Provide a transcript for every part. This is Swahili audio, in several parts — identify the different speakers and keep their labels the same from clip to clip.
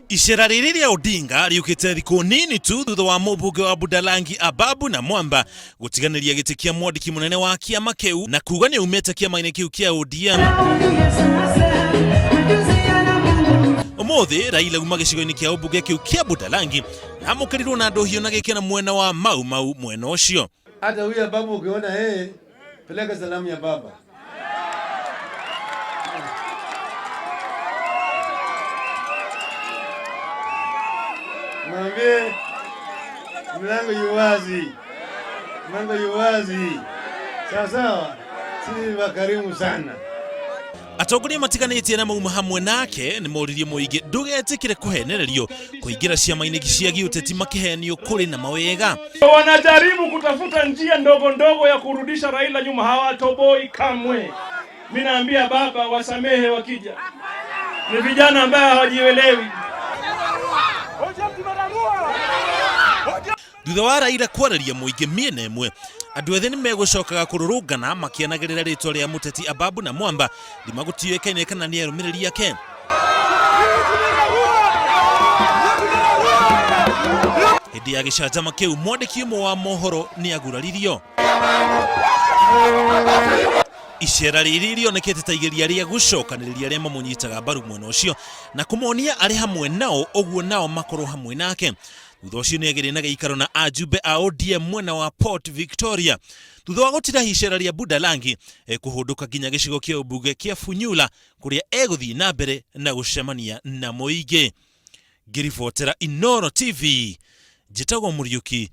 Speaker 1: Iceera riri ria Odinga riukite thiku nini tu thutha wa mũmbunge wa Budalangi Ababu Namwamba gutiganiria giti kia mwandiki munene wa kiama kiu na kuga ni umete kiama-ini kiu kia Odinga. Umuthi Raila uma gicigo-ini kia ũmbunge kiu kia Budalangi na Amukirirwo na nduhiu na gikena mwena wa mau mwena ucio.
Speaker 2: Hata huyu Ababu ukiona peleka salamu ya baba. Mwambie mlango yuwazi. Mlango yuwazi. Sawa sawa. Sisi wakarimu sana.
Speaker 1: Atongoria matiganĩtie na mauma hamwe nake ni moririe muingi ndugetikire kuhenererio kuingira ciama-ini cia giuteti makihenio kuri na mawega.
Speaker 3: Wanajaribu kutafuta njia ndogo ndogo ya kurudisha Raila nyuma, hawatoboi kamwe. Mimi naambia baba wasamehe wakija. Ni vijana ambao hawajielewi.
Speaker 1: Thutha wa Raila kwararia muingi miena imwe, andu ethĩ ni megucokaga kururungana makianagĩrĩra ritwa ria muteti Ababu Namwamba rimagutiũĩkaine kana ni arũmĩrĩri ake. Hĩndĩ ya gĩcanjama kĩu mwandĩki ũmwe wa mohoro ni aguraririo. Iceera riri rionekete ta igeria ria gucokanĩrĩria arĩa mamunyitaga mbaru mwena ũcio na kũmonia arĩ hamwe nao ũguo nao makorwo hamwe nake. Thutha ũcio nĩ agĩrĩ na gĩikaro na ajumbe a ODM mwena wa Port Victoria. Thutha wa gũtira Iceera ria Budalangi kũhũndũka nginya gĩcigo kĩa ũmbunge kĩa Funyula kũrĩa egũthiĩ na mbere na gũcemania na mũingĩ. Ngĩribotera Inooro TV, njĩtagwo Mũriũki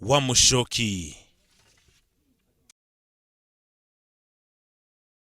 Speaker 1: wa Mũcoki.